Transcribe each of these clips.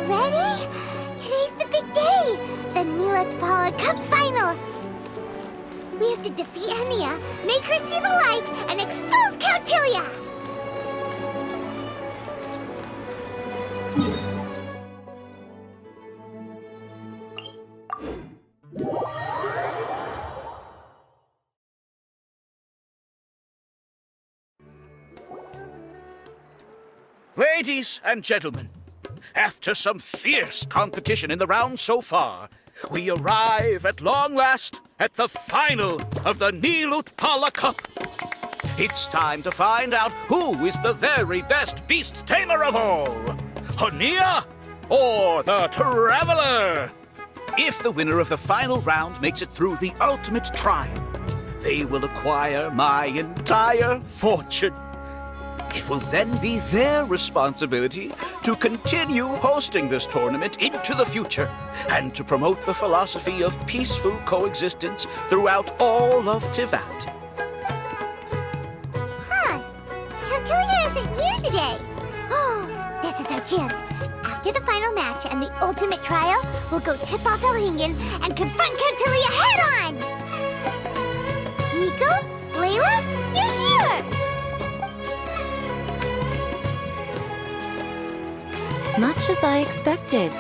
Ready? Today's the big day! The Neelatpala Cup Final! We have to defeat Hania, make her see the light, and expose Kautilya! Ladies and gentlemen, after some fierce competition in the round so far, we arrive at long last at the final of the Neelatpala Cup. It's time to find out who is the very best beast tamer of all, Hania or the Traveler. If the winner of the final round makes it through the ultimate trial, they will acquire my entire fortune. It will then be their responsibility to continue hosting this tournament into the future and to promote the philosophy of peaceful coexistence throughout all of Tivat. Huh. Kautilya isn't here today. Oh, this is our chance. After the final match and the ultimate trial, we'll go tip off Elhingen and confront Kautilya head-on! Nico? Layla? You're here! Much as I expected.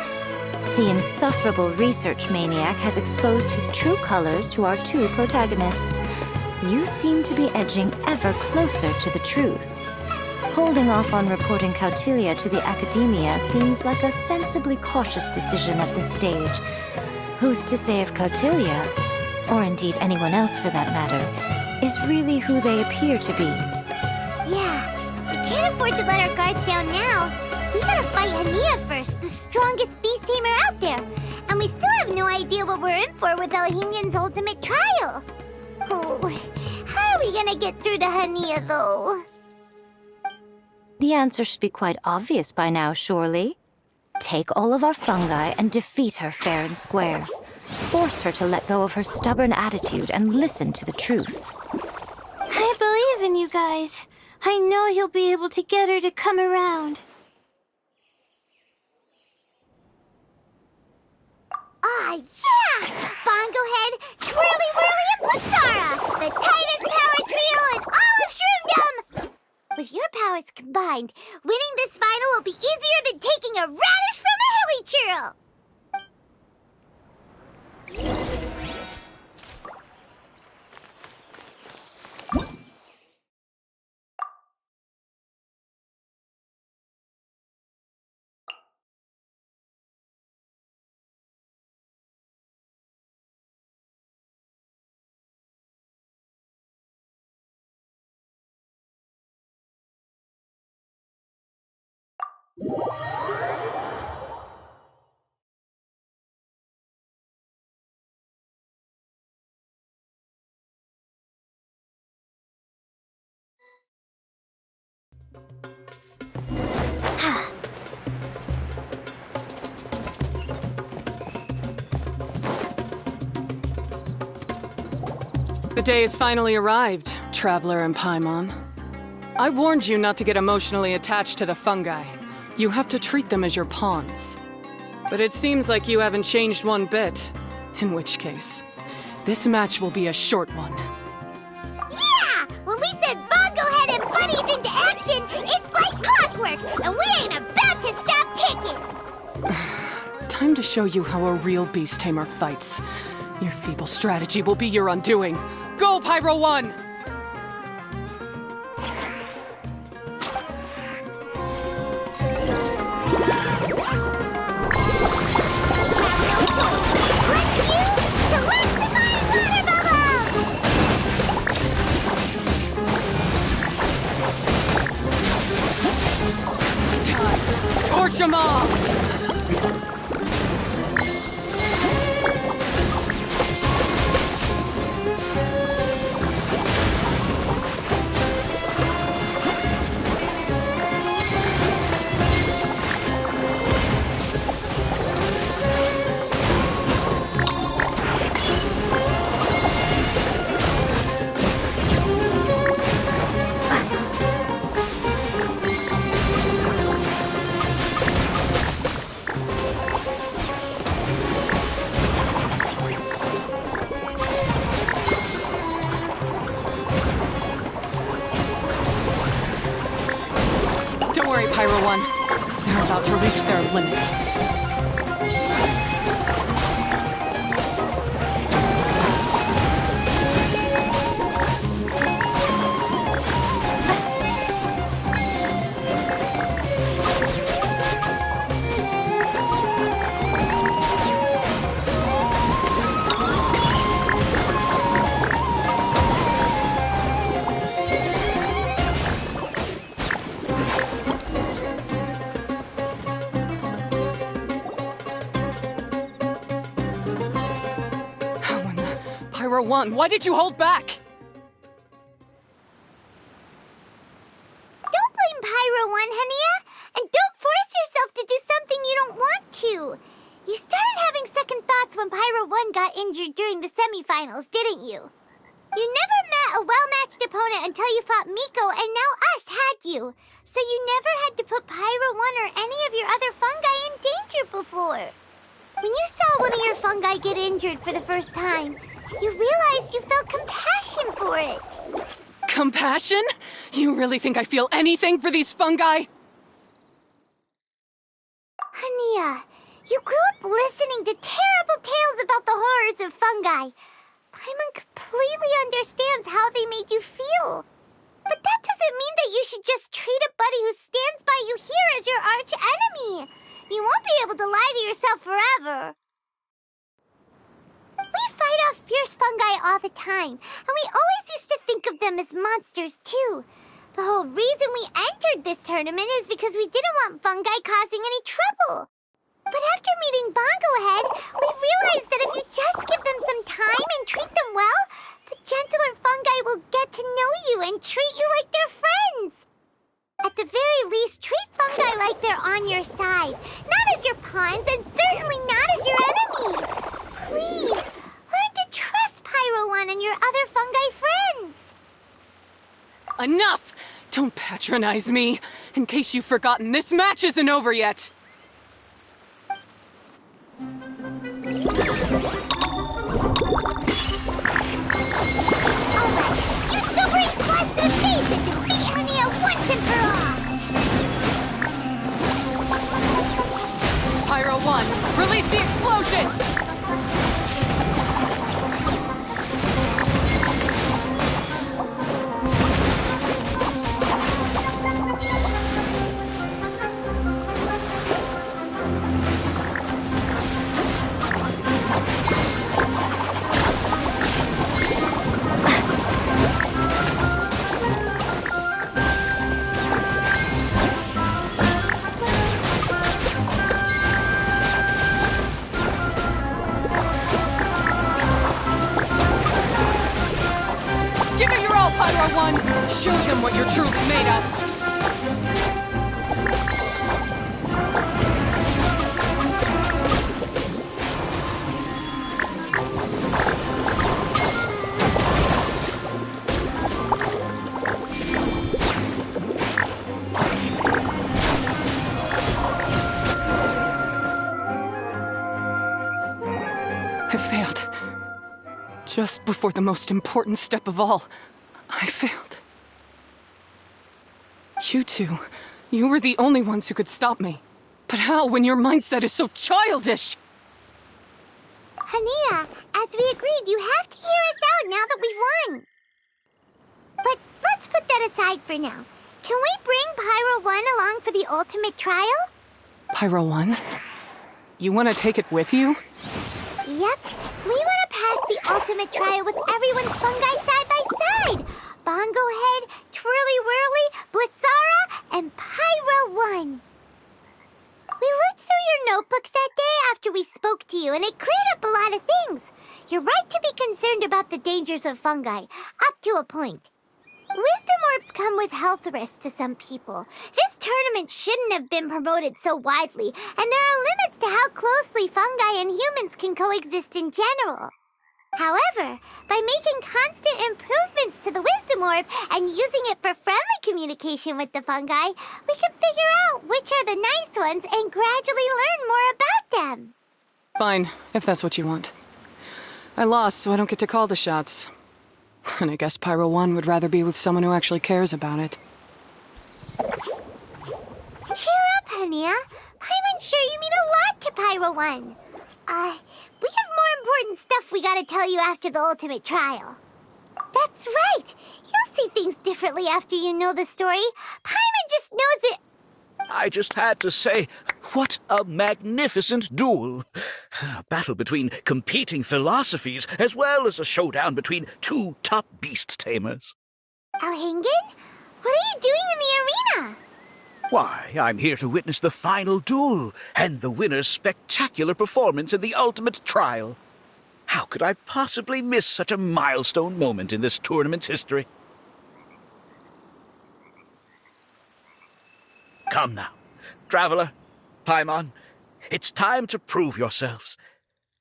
The insufferable research maniac has exposed his true colors to our two protagonists. You seem to be edging ever closer to the truth. Holding off on reporting Kautilya to the Academia seems like a sensibly cautious decision at this stage. Who's to say if Kautilya, or indeed anyone else for that matter, is really who they appear to be? Yeah, we can't afford to let our guards down now. We gotta fight Hania first, the strongest beast tamer out there. And we still have no idea what we're in for with Elhingen's ultimate trial. Oh, how are we gonna get through to Hania, though? The answer should be quite obvious by now, surely. Take all of our fungi and defeat her fair and square. Force her to let go of her stubborn attitude and listen to the truth. I believe in you guys. I know you'll be able to get her to come around. Ah, yeah! Bongo Head, Twirly Whirly, and Blitzara! The tightest power trio in all of Shroomdom! With your powers combined, winning this final will be easier than taking a radish from a hilly churl! The day has finally arrived, Traveler and Paimon. I warned you not to get emotionally attached to the fungi. You have to treat them as your pawns. But it seems like you haven't changed one bit. In which case, this match will be a short one. Yeah! When we send Bongo Head and Bunnies into action, it's like clockwork, and we ain't about to stop ticking! Time to show you how a real beast tamer fights. Your feeble strategy will be your undoing. Go, Pyro 1! Torch 'em all! Pyro 1, why did you hold back? Don't blame Pyro 1, Hania! And don't force yourself to do something you don't want to! You started having second thoughts when Pyro 1 got injured during the semifinals, didn't you? You never met a well-matched opponent until you fought Miko, and now us had you. So you never had to put Pyro 1 or any of your other fungi in danger before. When you saw one of your fungi get injured for the first time, you realized you felt compassion for it. Compassion? You really think I feel anything for these fungi? Hania, you grew up listening to terrible tales about the horrors of fungi. Paimon completely understands how they made you feel. But that doesn't mean that you should just treat a buddy who stands by you here as your arch enemy. You won't be able to lie to yourself forever. We fight off fierce fungi all the time, and we always used to think of them as monsters too. The whole reason we entered this tournament is because we didn't want fungi causing any trouble. But after meeting Bongo Head, we realized that if you just give them some time and treat them well, the gentler fungi will get to know you and treat you like their friends. At the very least, treat fungi like they're on your side, not as your pawns and certainly not as your enemies. Please, learn to trust Pyro 1 and your other fungi friends. Enough! Don't patronize me. In case you've forgotten, this match isn't over yet. Alright, you super splash the face and defeat Hania once and for all! Pyro 1, release the explosion! Pyro 1, show them what you're truly made of. I failed. Just before the most important step of all. I failed. You two, you were the only ones who could stop me. But how when your mindset is so childish? Hania, as we agreed, you have to hear us out now that we've won. But let's put that aside for now. Can we bring Pyro 1 along for the ultimate trial? Pyro 1? You want to take it with you? Yep. We want to pass the ultimate trial with everyone's fungi side by side. Bongo Head, Twirly Whirly, Blitzara, and Pyro 1. We looked through your notebook that day after we spoke to you, and it cleared up a lot of things. You're right to be concerned about the dangers of fungi, up to a point. Wisdom orbs come with health risks to some people. This tournament shouldn't have been promoted so widely, and there are limits to how closely fungi and humans can coexist in general. However, by making constant improvements to the Wisdom Orb and using it for friendly communication with the fungi, we can figure out which are the nice ones and gradually learn more about them. Fine, if that's what you want. I lost, so I don't get to call the shots. And I guess Pyro 1 would rather be with someone who actually cares about it. Cheer up, Hania. I'm unsure you mean a lot to Pyro 1. We have more important stuff we gotta tell you after the ultimate trial. That's right. You'll see things differently after you know the story. Paimon just knows it. I just had to say, what a magnificent duel. A battle between competing philosophies, as well as a showdown between two top beast tamers. Alhingen? What are you doing in the arena? Why, I'm here to witness the final duel and the winner's spectacular performance in the ultimate trial. How could I possibly miss such a milestone moment in this tournament's history? Come now, Traveler, Paimon, it's time to prove yourselves.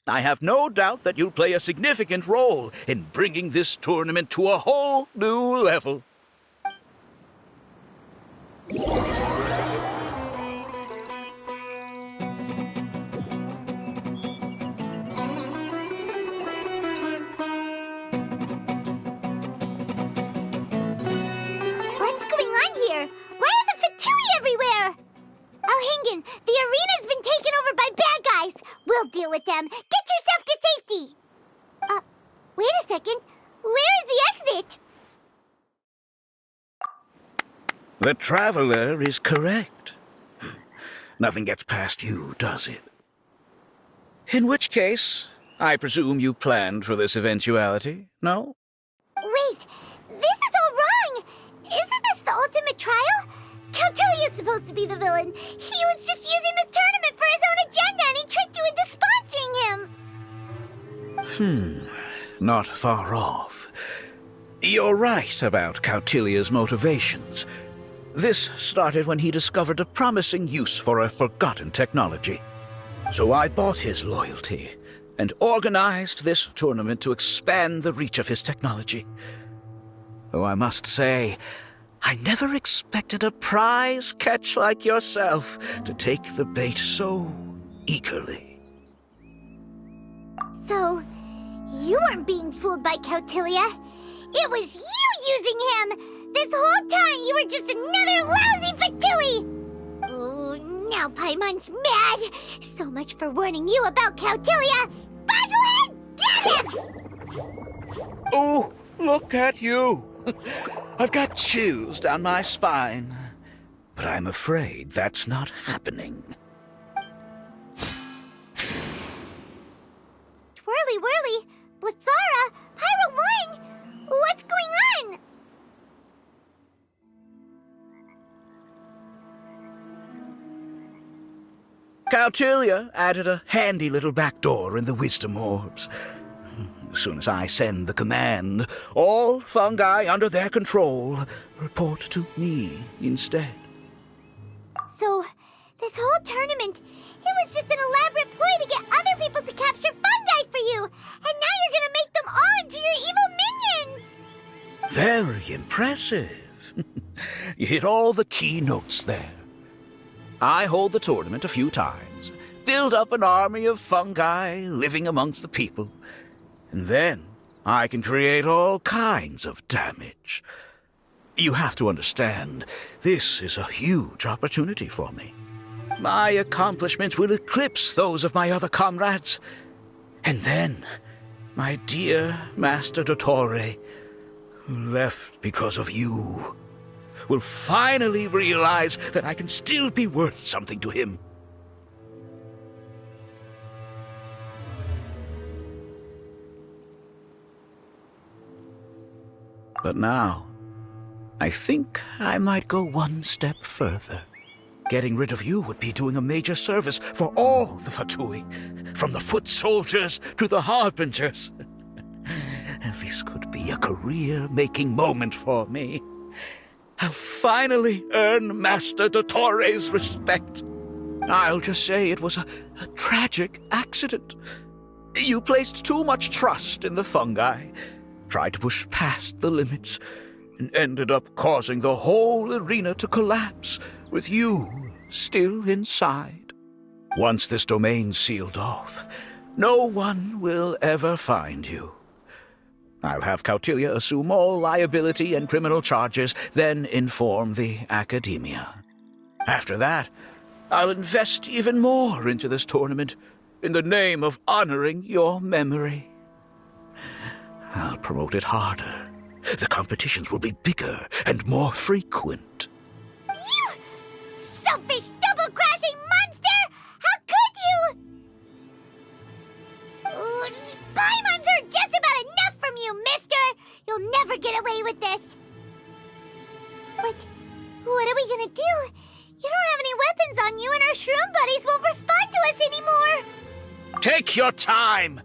I have no doubt that you'll play a significant role in bringing this tournament to a whole new level. What's going on here? Why are the Fatui everywhere? Alhingen, the arena's been taken over by bad guys. We'll deal with them. Get yourself to safety. Wait a second. Where is the exit? The Traveler is correct. Nothing gets past you, does it? In which case, I presume you planned for this eventuality, no? Wait, this is all wrong. Isn't this the ultimate trial? Cautilia's supposed to be the villain. He was just using this tournament for his own agenda and he tricked you into sponsoring him. Not far off. You're right about Cautilia's motivations. This started when he discovered a promising use for a forgotten technology. So I bought his loyalty and organized this tournament to expand the reach of his technology. Though I must say, I never expected a prize catch like yourself to take the bait so eagerly. So, you weren't being fooled by Cautilia. It was you using him! This whole time you were just another lousy Fatui! Oh, now Paimon's mad! So much for warning you about Cautilia! Boglehead, get him! Oh, look at you! I've got chills down my spine. But I'm afraid that's not happening. Twirly whirly, Blitzara, Pyro 1! What's going on? Cautilia added a handy little back door in the wisdom orbs. As soon as I send the command, all fungi under their control report to me instead. So, this whole tournament, it was just an elaborate ploy to get other people to capture fungi for you! And now you're gonna make them all into your evil minions! Very impressive. You hit all the key notes there. I hold the tournament a few times, build up an army of fungi living amongst the people, and then I can create all kinds of damage. You have to understand, this is a huge opportunity for me. My accomplishments will eclipse those of my other comrades. And then, my dear Master Dottore, who left because of you, will finally realize that I can still be worth something to him. But now, I think I might go one step further. Getting rid of you would be doing a major service for all the Fatui, from the foot soldiers to the harbingers. This could be a career-making moment for me. I'll finally earn Master Dottore's respect. I'll just say it was a tragic accident. You placed too much trust in the fungi, tried to push past the limits, and ended up causing the whole arena to collapse, with you still inside. Once this domain's sealed off, no one will ever find you. I'll have Cautilia assume all liability and criminal charges, then inform the Academia. After that, I'll invest even more into this tournament in the name of honoring your memory. I'll promote it harder. The competitions will be bigger and more frequent. You selfish, double-crashing monster! How could you? Paimons are just about enough from you, mister! You'll never get away with this. What are we gonna do? You don't have any weapons on you, and our shroom buddies won't respond to us anymore! Take your time!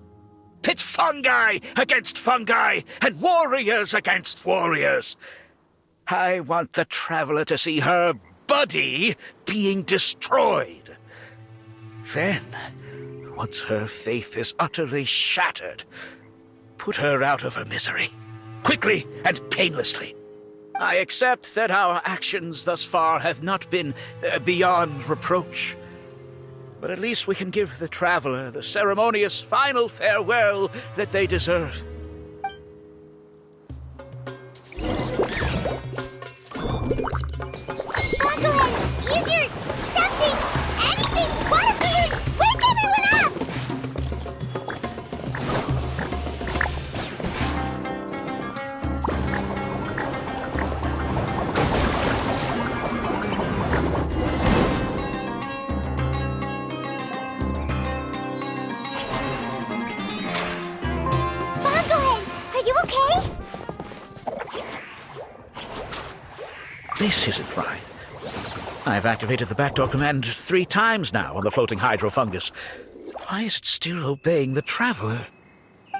Pit fungi against fungi and warriors against warriors. I want the Traveler to see her buddy being destroyed. Then, once her faith is utterly shattered, put her out of her misery, quickly and painlessly. I accept that our actions thus far have not been beyond reproach. But at least we can give the Traveler the ceremonious final farewell that they deserve. Go ahead, use your something, anything, water figures, wake everyone up! This isn't right. I've activated the backdoor command 3 times now on the floating hydrofungus. Why is it still obeying the Traveler?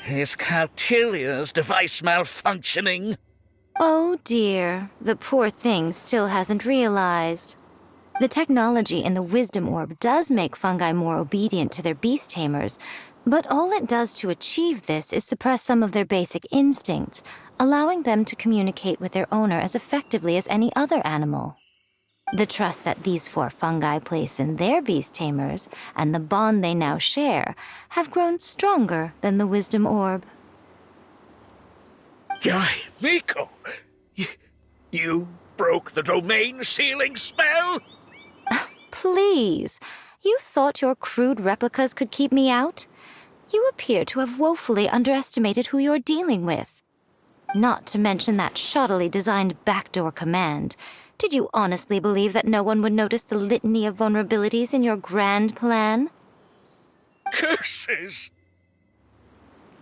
Is Cautilia's device malfunctioning? Oh dear, the poor thing still hasn't realized. The technology in the Wisdom Orb does make fungi more obedient to their beast tamers, but all it does to achieve this is suppress some of their basic instincts, allowing them to communicate with their owner as effectively as any other animal. The trust that these 4 fungi place in their beast tamers, and the bond they now share, have grown stronger than the Wisdom Orb. Guy, Miko! You broke the domain sealing spell? Please, you thought your crude replicas could keep me out? You appear to have woefully underestimated who you're dealing with. Not to mention that shoddily designed backdoor command. Did you honestly believe that no one would notice the litany of vulnerabilities in your grand plan? Curses!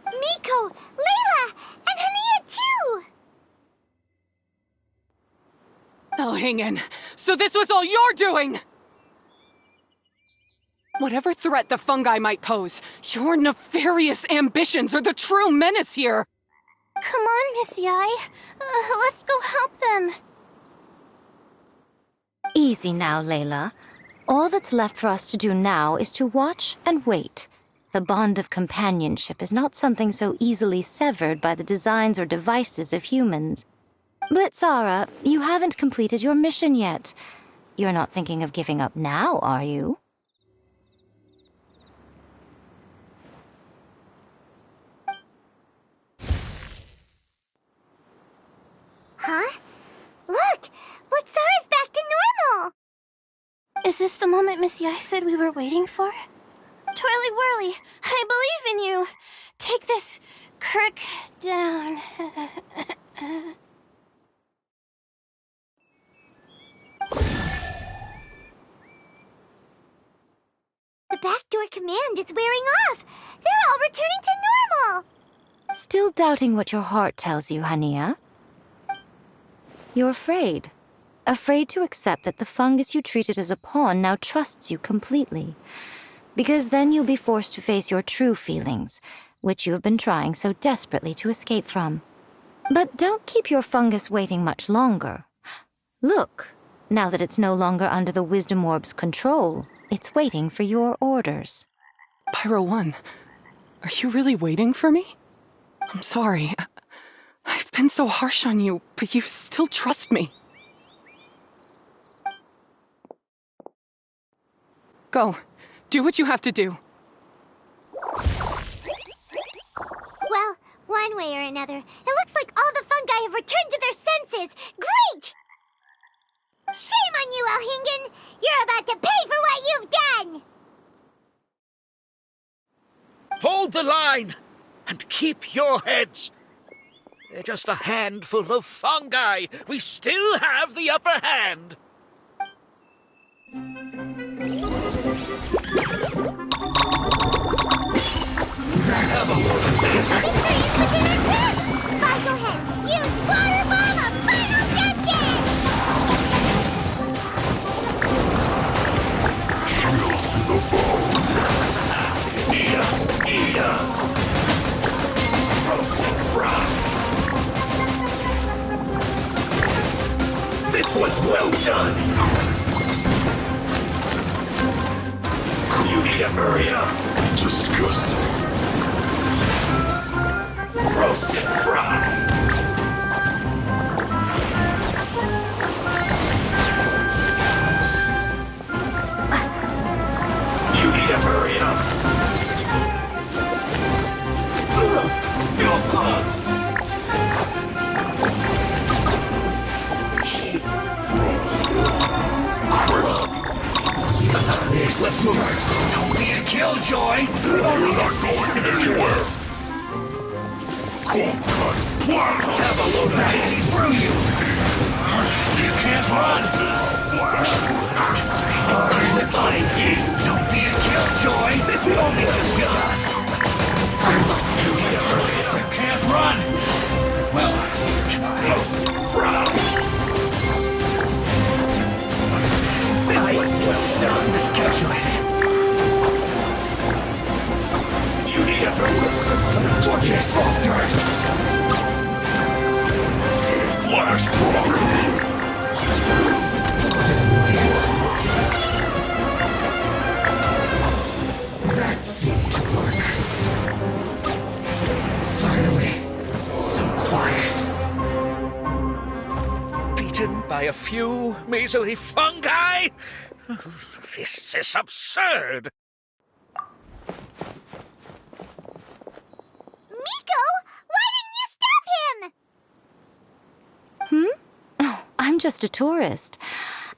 Miko, Layla, and Hania too! Elhingen, so this was all you're doing! Whatever threat the fungi might pose, your nefarious ambitions are the true menace here! Come on, Miss Yai. Let's go help them. Easy now, Layla. All that's left for us to do now is to watch and wait. The bond of companionship is not something so easily severed by the designs or devices of humans. Blitzara, you haven't completed your mission yet. You're not thinking of giving up now, are you? Huh? Look! Blitzara's back to normal! Is this the moment Miss Yai said we were waiting for? Twirly Whirly, I believe in you! Take this crook down. The backdoor command is wearing off! They're all returning to normal! Still doubting what your heart tells you, Hania? You're afraid. Afraid to accept that the fungus you treated as a pawn now trusts you completely. Because then you'll be forced to face your true feelings, which you have been trying so desperately to escape from. But don't keep your fungus waiting much longer. Look, now that it's no longer under the Wisdom Orb's control, it's waiting for your orders. Pyro 1, are you really waiting for me? I'm sorry. I've been so harsh on you, but you still trust me. Go. Do what you have to do. Well, one way or another, it looks like all the fungi have returned to their senses! Great! Shame on you, Elhingen! You're about to pay for what you've done! Hold the line and keep your heads. They're just a handful of fungi. We still have the upper hand. Go ahead. Use water bomb, a final justice! Drill to the bone. Eat up. Roasting fry. This was well done. You need to hurry up. Disgusting. Roasted fry. You need to hurry up. Feels clogged. Let's move. Don't be a killjoy. You're not going anywhere. Cold cut. Have a load of ice through you. You can't run. Don't be a killjoy. This will only just begun. You can't run. Well, frown. This was well done. Miscalculated. You need a unfortunate falters. Flash progress. What an annoyance. That seemed to work. Finally, so quiet. Beaten by a few measly fungi? This is absurd. Miko, why didn't you stop him? Oh, I'm just a tourist.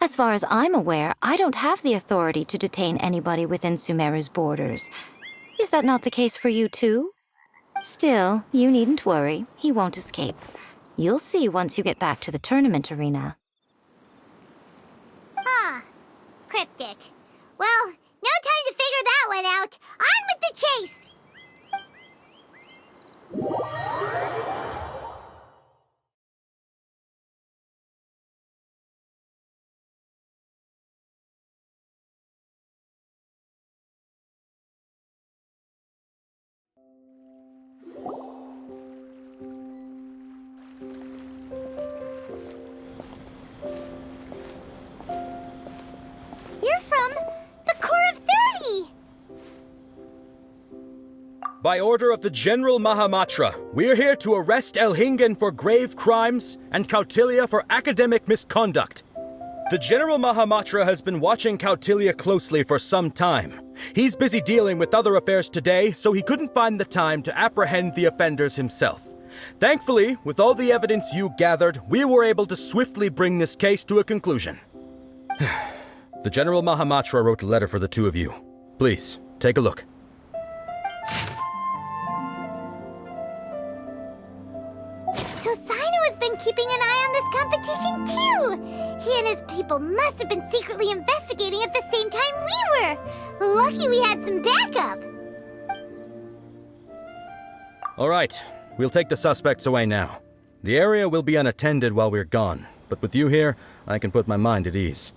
As far as I'm aware, I don't have the authority to detain anybody within Sumeru's borders. Is that not the case for you too? Still, you needn't worry. He won't escape. You'll see once you get back to the tournament arena. Huh. Cryptic. Well, no time to figure that one out. On with the chase! You're from the Corps of 30! By order of the General Mahamatra, we're here to arrest Elhingen for grave crimes and Kautilya for academic misconduct. The General Mahamatra has been watching Kautilya closely for some time. He's busy dealing with other affairs today, so he couldn't find the time to apprehend the offenders himself. Thankfully, with all the evidence you gathered, we were able to swiftly bring this case to a conclusion. The General Mahamatra wrote a letter for the two of you. Please, take a look. So Sino has been keeping an eye on this competition too! He and his people must have been secretly investigating at the same time we were! Lucky we had some backup! All right, we'll take the suspects away now. The area will be unattended while we're gone, but with you here, I can put my mind at ease.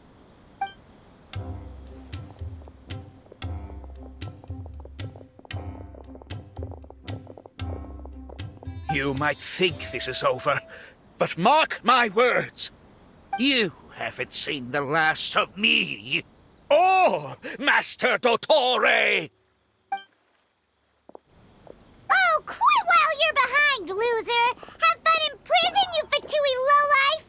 You might think this is over, but mark my words. You haven't seen the last of me. Or Master Dottore! Oh, quit while you're behind, loser! Have fun in prison, you Fatui lowlife!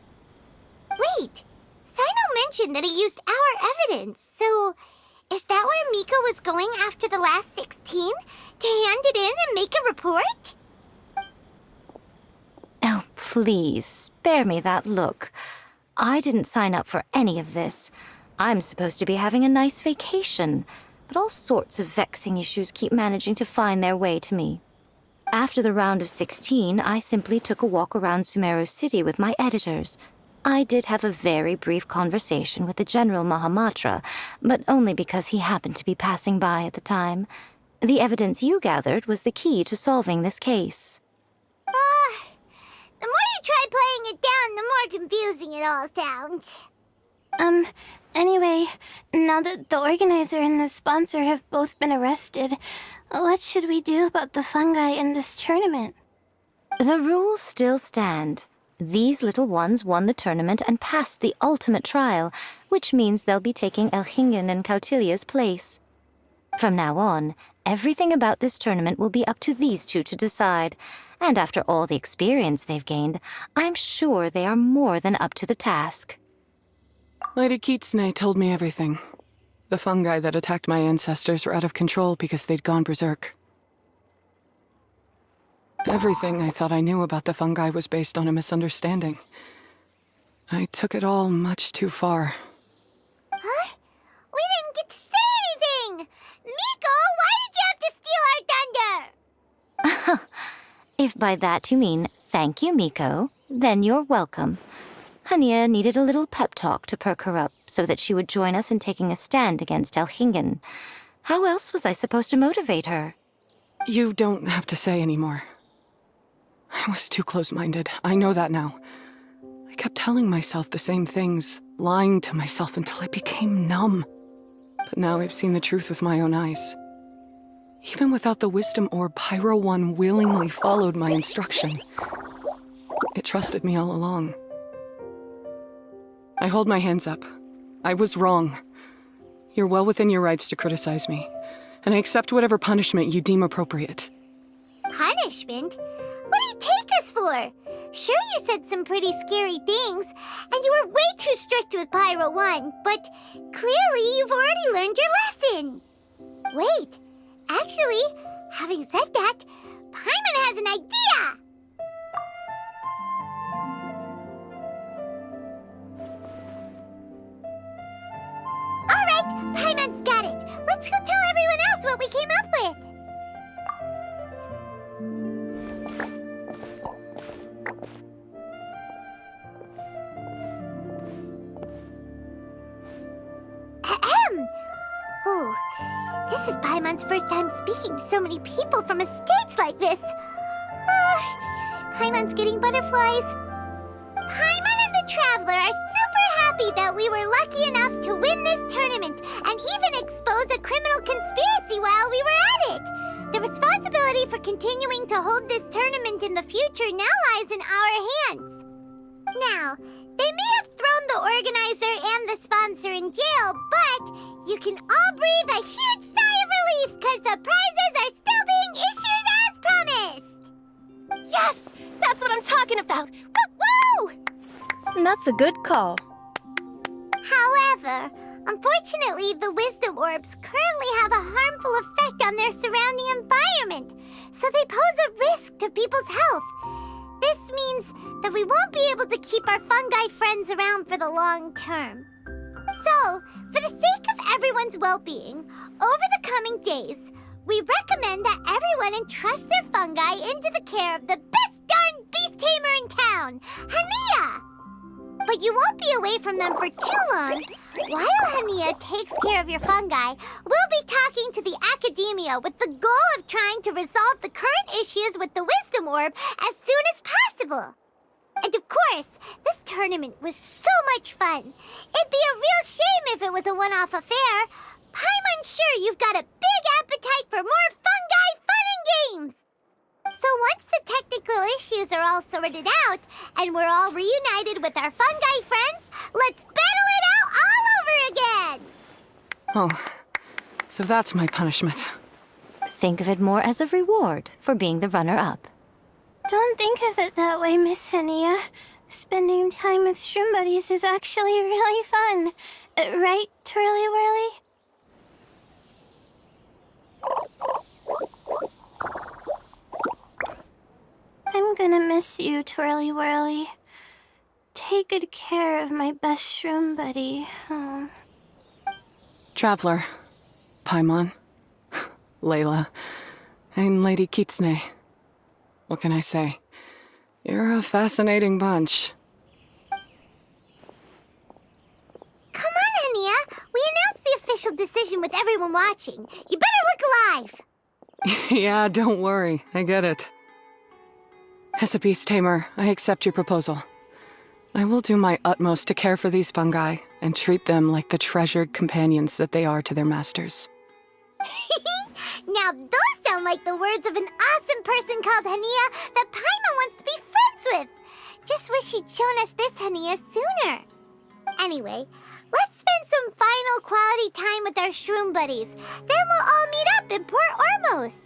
Wait, Sino mentioned that he used our evidence, so is that where Miko was going after the last 16? To hand it in and make a report? Oh, please, spare me that look. I didn't sign up for any of this. I'm supposed to be having a nice vacation, but all sorts of vexing issues keep managing to find their way to me. After the round of 16, I simply took a walk around Sumeru City with my editors. I did have a very brief conversation with the General Mahamatra, but only because he happened to be passing by at the time. The evidence you gathered was the key to solving this case. The more you try playing it down, the more confusing it all sounds. Anyway, now that the organizer and the sponsor have both been arrested, what should we do about the fungi in this tournament? The rules still stand. These little ones won the tournament and passed the ultimate trial, which means they'll be taking Elhingen and Cautilia's place. From now on, everything about this tournament will be up to these two to decide, and after all the experience they've gained, I'm sure they are more than up to the task. Lady Kitsune told me everything. The fungi that attacked my ancestors were out of control because they'd gone berserk. Everything I thought I knew about the fungi was based on a misunderstanding. I took it all much too far. Huh? We didn't get to say anything! Miko, why did you have to steal our thunder? If by that you mean thank you, Miko, then you're welcome. Hania needed a little pep talk to perk her up so that she would join us in taking a stand against Elhingen. How else was I supposed to motivate her? You don't have to say anymore. I was too close-minded. I know that now. I kept telling myself the same things, lying to myself until I became numb. But now I've seen the truth with my own eyes. Even without the wisdom orb, Pyro 1 willingly followed my instruction. It trusted me all along. I hold my hands up. I was wrong. You're well within your rights to criticize me, and I accept whatever punishment you deem appropriate. Punishment? What do you take us for? Sure, you said some pretty scary things, and you were way too strict with Pyro 1, but clearly you've already learned your lesson. Wait, actually, having said that, Paimon has an idea! Alright, Paimon's got it. Let's go tell everyone else what we came up with. Oh, this is Paimon's first time speaking to so many people from a stage like this. Paimon's getting butterflies. Paimon and the Traveler are super happy that we were lucky enough to win this tournament and even expose a criminal conspiracy while we were at it. The responsibility for continuing to hold this tournament in the future now lies in our hands. Now, they may have thrown the organizer and the sponsor in jail, but you can all breathe a huge sigh of relief because the prizes are still being issued as promised! Yes! That's what I'm talking about! Woo-woo! That's a good call. However, unfortunately, the wisdom orbs currently have a harmful effect on their surrounding environment, so they pose a risk to people's health. This means that we won't be able to keep our fungi friends around for the long term. So, for the sake of everyone's well-being, over the coming days, we recommend that everyone entrust their fungi into the care of the best darn beast tamer in town, Hania! But you won't be away from them for too long. While Hania takes care of your fungi, we'll be talking to the academia with the goal of trying to resolve the current issues with the wisdom orb as soon as possible. And of course, this tournament was so much fun. It'd be a real shame if it was a one-off affair. I'm unsure you've got a big appetite for more fungi fun and games. So once the technical issues are all sorted out, and we're all reunited with our fungi friends, let's battle it out all over again! Oh, so that's my punishment. Think of it more as a reward for being the runner-up. Don't think of it that way, Miss Hania. Spending time with shroom buddies is actually really fun. Right, Twirly Whirly? I'm gonna miss you, Twirly Whirly. take good care of my best shroom buddy. Oh. Traveler, Paimon, Layla, and Lady Kitsune. What can I say? You're a fascinating bunch. Come on, Hania. We announced the official decision with everyone watching. You better look alive. Yeah, don't worry. I get it. As a beast tamer, I accept your proposal. I will do my utmost to care for these fungi and treat them like the treasured companions that they are to their masters. Now those sound like the words of an awesome person called Hania that Paimon wants to be friends with. Just wish you'd shown us this Hania sooner. Anyway, let's spend some final quality time with our shroom buddies. Then we'll all meet up in Port Ormos.